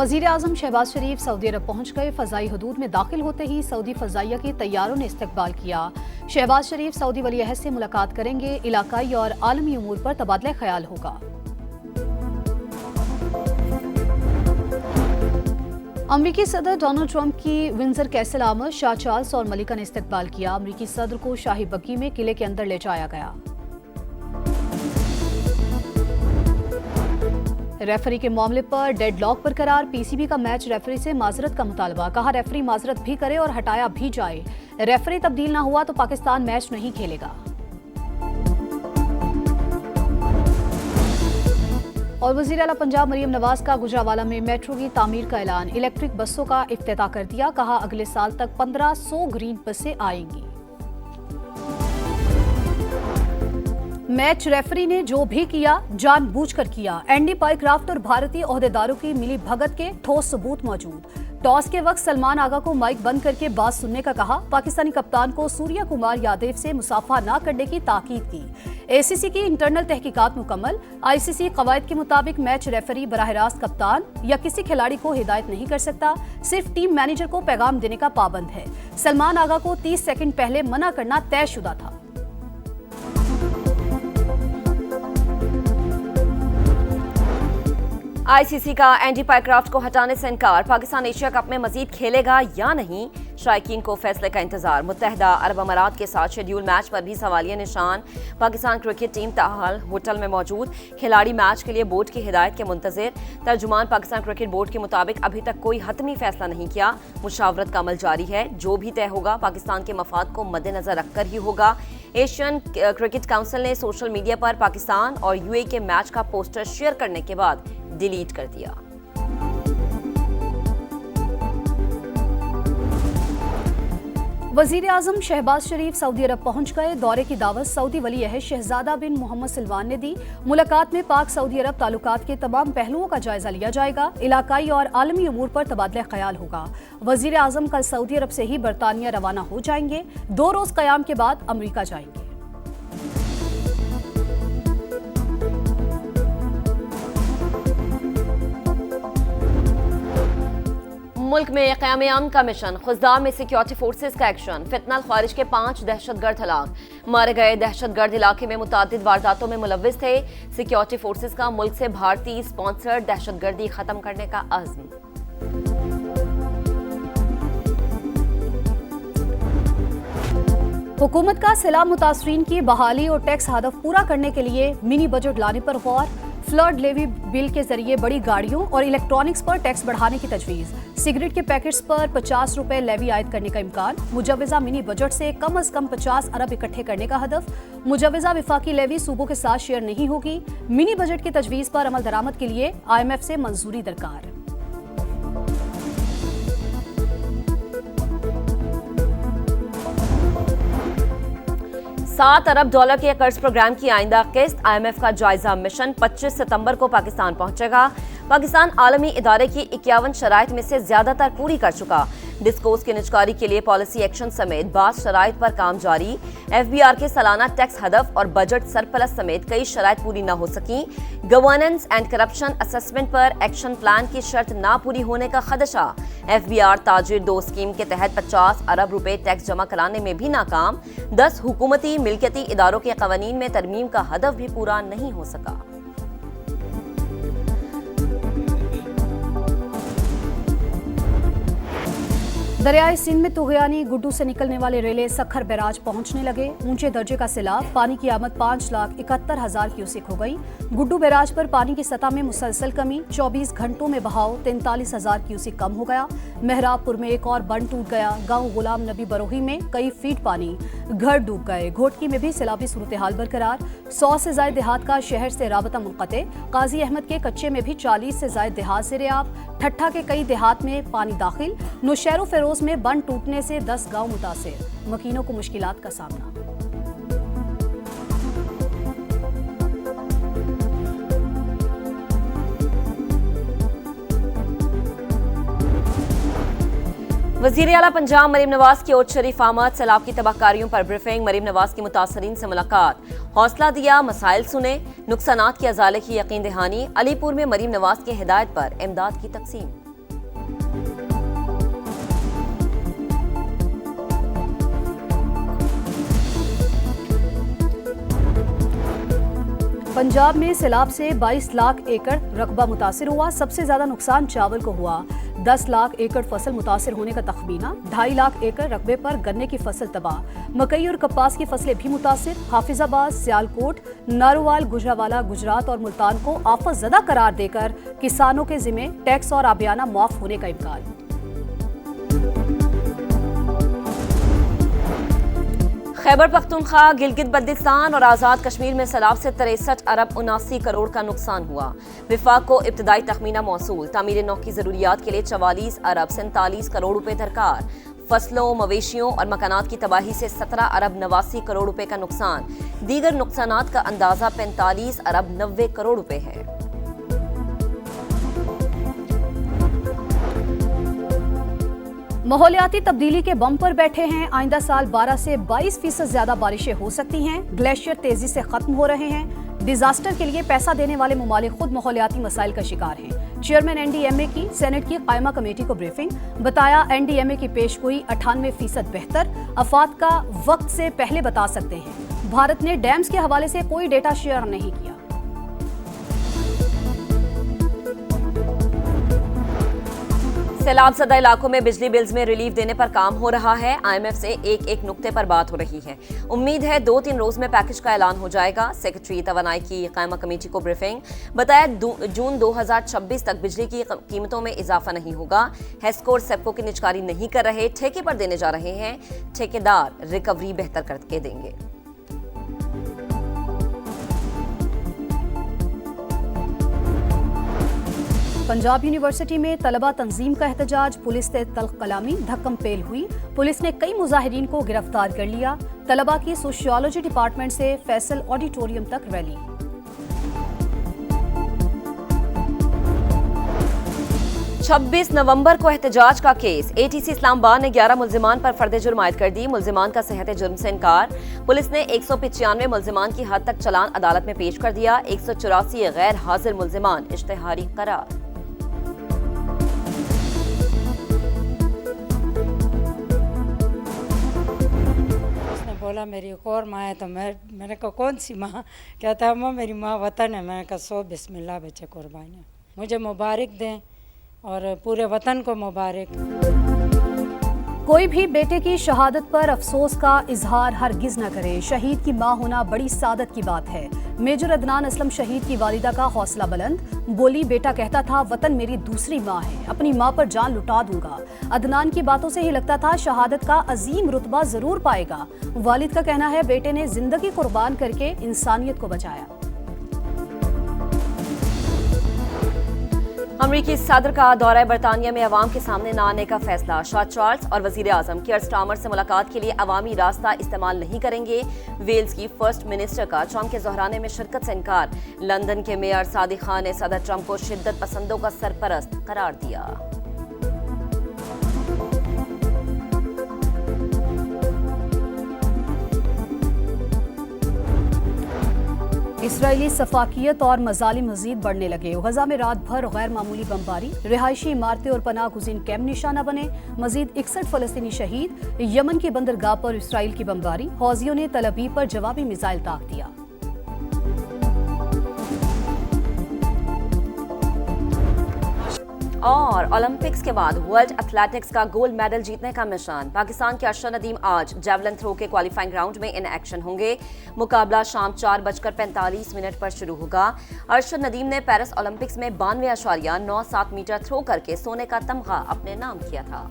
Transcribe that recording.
वजीर आजम शहबाज शरीफ सऊदी अरब पहुंच गए। फजाई हदूद में दाखिल होते ही सऊदी फजाइया के तैयारों ने इस्तकबाल किया। शहबाज शरीफ सऊदी वली अहद से मुलाकात करेंगे। इलाकाई और आलमी उमूर पर तबादला ख्याल होगा। अमरीकी सदर डोनाल्ड ट्रंप की विंजर कैसल आमद शाह चार्ल्स और मलिका ने इस्तकबाल किया। अमरीकी सदर को शाही बग्गी में किले के अंदर ले जाया गया। रेफरी के मामले पर डेडलॉक बरकरार। पीसीबी का मैच रेफरी से माजरत का मुतालबा। कहा रेफरी माजरत भी करे और हटाया भी जाए। रेफरी तब्दील ना हुआ तो पाकिस्तान मैच नहीं खेलेगा। और वज़ीर आला पंजाब मरीम नवाज का गुजरावाला में मेट्रो की तामीर का ऐलान। इलेक्ट्रिक बसों का इफ्तिताह कर दिया। कहा अगले साल तक 1500 ग्रीन बसें आएंगी। मैच रेफरी ने जो भी किया जानबूझकर किया। एंडी पाइक्राफ्ट और भारतीय ओहदेदारों की मिली भगत के ठोस सबूत मौजूद। टॉस के वक्त सलमान आगा को माइक बंद करके बात सुनने का कहा। पाकिस्तानी कप्तान को सूर्या कुमार यादव से मुसाफा न करने की ताकीद की। एसीसी की इंटरनल तहकीकात मुकम्मल। आईसीसी कवायद के मुताबिक मैच रेफरी बराह रास्त कप्तान या किसी खिलाड़ी को हिदायत नहीं कर सकता, सिर्फ टीम मैनेजर को पैगाम देने का पाबंद है। सलमान आगा को 30 सेकंड पहले मना करना तयशुदा था। आईसीसी का एंडी पाइक्राफ्ट को हटाने से इनकार। पाकिस्तान एशिया कप में मजीद खेलेगा या नहीं, शायकीन को फैसले का इंतजार। मुत्तहदा अरब अमारात के साथ शेड्यूल मैच पर भी सवालिया निशान। पाकिस्तान क्रिकेट टीम ताहाल होटल में मौजूद। खिलाड़ी मैच के लिए बोर्ड की हिदायत के मुंतजिर। तर्जुमान पाकिस्तान क्रिकेट बोर्ड के मुताबिक अभी तक कोई हतमी फैसला नहीं किया। मुशावरत का अमल जारी है। जो भी तय होगा पाकिस्तान के मफाद को मद्देनजर रखकर ही होगा। एशियन क्रिकेट काउंसिल ने सोशल मीडिया पर पाकिस्तान और यूएई के मैच का पोस्टर शेयर करने के बाद डिलीट कर दिया। वजीर आजम शहबाज शरीफ सऊदी अरब पहुंच गए। दौरे की दावत सऊदी वली अहद शहजादा बिन मोहम्मद सलमान ने दी। मुलाकात में पाक सऊदी अरब ताल्लुकात के तमाम पहलुओं का जायजा लिया जाएगा। इलाकाई और आलमी उमूर पर तबादला ख्याल होगा। वजीर आजम कल सऊदी अरब से ही बरतानिया रवाना हो जाएंगे। 2 रोज कयाम के बाद अमरीका जाएंगे। मुल्क में क़याम अमन का मिशन। खुजदार में सिक्योरिटी फोर्सेस का एक्शन। फितनल ख्वारिज के 5 दहशतगर्द हलाक। मारे गए दहशतगर्द इलाके में मुतादिद वारदातों में मुलव्विस थे। सिक्योरिटी फोर्सेस का मुल्क से भारतीय स्पॉन्सर्ड दहशतगर्दी खत्म करने का अज़्म। हुकूमत का सैलाब मुतासरीन की बहाली और टैक्स हदफ पूरा करने के लिए मिनी बजट लाने पर गौर। फ्लड लेवी बिल के जरिए बड़ी गाड़ियों और इलेक्ट्रॉनिक्स पर टैक्स बढ़ाने की तजवीज। सिगरेट के पैकेट्स पर 50 रुपए लेवी आयद करने का इम्कान। मुजव्वजा मिनी बजट से कम 50 अरब इकट्ठे करने का हदफ। मुजव्वजा विफाकी लेवी सूबों के साथ शेयर नहीं होगी। मिनी बजट की तजवीज पर अमल दरामद के लिए IMF से मंजूरी दरकार। 7 अरब डॉलर के कर्ज प्रोग्राम की आइंदा किस्त। IMF का जायजा मिशन 25 सितंबर को पाकिस्तान पहुंचेगा। पाकिस्तान आलमी इदारे की 51 शराइत में से ज्यादातर पूरी कर चुका। डिस्कोर्स की निजकारी के लिए पॉलिसी एक्शन समेत बास शराइत पर काम जारी। FBR के सालाना टैक्स हदफ और बजट सरप्लस समेत कई शराइत पूरी न हो सकी। गवर्नेंस एंड करप्शन असेसमेंट पर एक्शन प्लान की शर्त ना पूरी होने का खदशा। FBR ताजिर 2 स्कीम के तहत 50 अरब रुपए टैक्स जमा कराने में भी नाकाम। 10 हुकूमती मिल्कियती इदारों के कवानीन में तरमीम का हदफ भी पूरा नहीं हो सका। दरियाई सिंध में तुगयानी गुड्डू से निकलने वाले रेले सखर बैराज पहुंचने लगे। ऊंचे दर्जे का सैलाब। पानी की आमद 5,71,000 क्यूसेक हो गई। गुड्डू बैराज पर पानी की सतह में मुसलसल कमी। 24 घंटों में बहाव 43,000 क्यूसेक कम हो गया। मेहराबपुर में एक और बंद टूट गया। गांव गुलाम नबी बरोही में कई फीट पानी। घर डूब गए। घोटकी में भी सैलाबी सूरत हाल बरकरार। 100 से ज्यादा देहात का शहर से राबता मुनक़ते। काजी अहमद के कच्चे में भी 40 से ज्यादा देहात से रेआब। ठट्ठा के कई देहात में पानी दाखिल। नौशहर फिरोज में बंद टूटने से 10 गांव मुतासिर। मकीनों को मुश्किलात का सामना। वज़ीर आला पंजाब मरीम नवाज की ओट शरीफ आमद। सैलाब की तबाहकारियों पर ब्रीफिंग। मरीम नवाज की मुतासरीन से मुलाकात। हौसला दिया, मसाइल सुने, नुकसानात के अजाले की यकीन दहानी। अलीपुर में मरीम नवाज की हिदायत पर इमदाद की तकसीम। पंजाब में सैलाब से 22 लाख एकड़ रकबा मुतासिर हुआ। सबसे ज्यादा नुकसान चावल को हुआ। 10 लाख एकड़ फसल मुतासिर होने का तखमीना। 2.5 लाख एकड़ रकबे पर गन्ने की फसल तबाह। मकई और कपास की फसलें भी मुतासिर। हाफिजाबाद, सियालकोट, नारोवाल, गुजरावाला, गुजरात और मुल्तान को आफत ज़दा करार देकर किसानों के जिम्मे टैक्स और आबियाना मुआफ होने का इम्कान। खैबर पख्तूनख्वा, गिलगित बल्तिस्तान और आज़ाद कश्मीर में सैलाब से 63 अरब 79 करोड़ का नुकसान हुआ। विफाक को इब्तदाई तखमीना मौसूल। तामीर नौ की ज़रूरियात के लिए 44 अरब 47 करोड़ रुपए दरकार। फसलों, मवेशियों और मकानात की तबाही से 17 अरब 89 करोड़ रुपए का नुकसान। दीगर नुकसानात का अंदाजा 45 अरब 90 करोड़ रुपए है। माहौलियाती तब्दीली के बम पर बैठे हैं। आइंदा साल 12 से 22% ज्यादा बारिशें हो सकती हैं। ग्लेशियर तेजी से खत्म हो रहे हैं। डिजास्टर के लिए पैसा देने वाले ममालिक खुद माहौलियाती मसाइल का शिकार हैं। चेयरमैन एनडीएमए की सेनेट की कायमा कमेटी को ब्रीफिंग। बताया एनडीएमए की पेशगोई 98% बेहतर। अफात का वक्त से पहले बता सकते हैं। भारत ने डैम्स के हवाले से कोई डेटा शेयर नहीं किया। सैलाब ज़दा इलाकों में बिजली बिल्स में रिलीफ देने पर काम हो रहा है। आईएमएफ से एक नुक्ते पर बात हो रही है। उम्मीद है 2-3 रोज में पैकेज का ऐलान हो जाएगा। सेक्रेटरी तवानाई की कायमा कमेटी को ब्रीफिंग। बताया जून 2026 तक बिजली की कीमतों में इजाफा नहीं होगा। हेस्को और सेप्को की निजकारी नहीं कर रहे, ठेके पर देने जा रहे हैं। ठेकेदार रिकवरी बेहतर करके देंगे। पंजाब यूनिवर्सिटी में तलबा तंजीम का एहतजाज। पुलिस से तल्ख कलामी, धक्कम पेल हुई। पुलिस ने कई मुजाहिरीन को गिरफ्तार कर लिया। तलबा की सोशियोलॉजी डिपार्टमेंट से फैसल ऑडिटोरियम तक रैली। छब्बीस नवंबर को एहतजाज का केस। एटीसी इस्लामाबाद ने 11 मुल्जिमान पर फर्द जुर्म आयद कर दी। मुल्जिमान का सेहत जुर्म से इनकार। पुलिस ने 195 मुल्जिमान की हद तक चलान अदालत में पेश कर दिया। 184 गैर हाजिर मुल्जिमान इश्तेहारी करार। बोला मेरी एक और माँ है, तो मैंने कहा कौन सी माँ? कहता है अम्मा मेरी माँ वतन है। मैंने कहा 100 बिस्मिल्लाह बच्चे कुर्बानियाँ। मुझे मुबारक दें और पूरे वतन को मुबारक। कोई भी बेटे की शहादत पर अफसोस का इजहार हरगिज न करे। शहीद की मां होना बड़ी सादत की बात है। मेजर अदनान असलम शहीद की वालिदा का हौसला बुलंद। बोली बेटा कहता था वतन मेरी दूसरी मां है, अपनी मां पर जान लुटा दूंगा। अदनान की बातों से ही लगता था शहादत का अजीम रुतबा जरूर पाएगा। वालिद का कहना है बेटे ने जिंदगी कुर्बान करके इंसानियत को बचाया। अमरीकी सदर का दौरा बरतानिया में अवाम के सामने न आने का फैसला। शाह चार्ल्स और वजीर आजम कियर स्टारमर से मुलाकात के लिए अवामी रास्ता इस्तेमाल नहीं करेंगे। वेल्स की फर्स्ट मिनिस्टर का ट्रंप के ज़हराने में शिरकत से इनकार। लंदन के मेयर सादिक खान ने सदर ट्रंप को शिद्दत पसंदों का सरपरस्त करार दिया। इसराइली सफाकियत और मजालिम मजीद बढ़ने लगे। गजा में रात भर गैर मामूली बमबारी। रिहायशी इमारतें और पनाह गुज़ीन कैम्प निशाना बने। मजीद 61 फलस्तीनी शहीद। यमन की बंदरगाह पर इसराइल की बमबारी। हौजियों ने तल अवीव पर जवाबी मिसाइल ताक दिया। और ओलंपिक्स के बाद वर्ल्ड एथलेटिक्स का गोल्ड मेडल जीतने का मिशन। पाकिस्तान के अरशद नदीम आज जेवलिन थ्रो के क्वालिफाइंग राउंड में इन एक्शन होंगे। मुकाबला शाम 4:45 पर शुरू होगा। अरशद नदीम ने पेरिस ओलंपिक्स में 92.97 मीटर थ्रो करके सोने का तमगा अपने नाम किया था।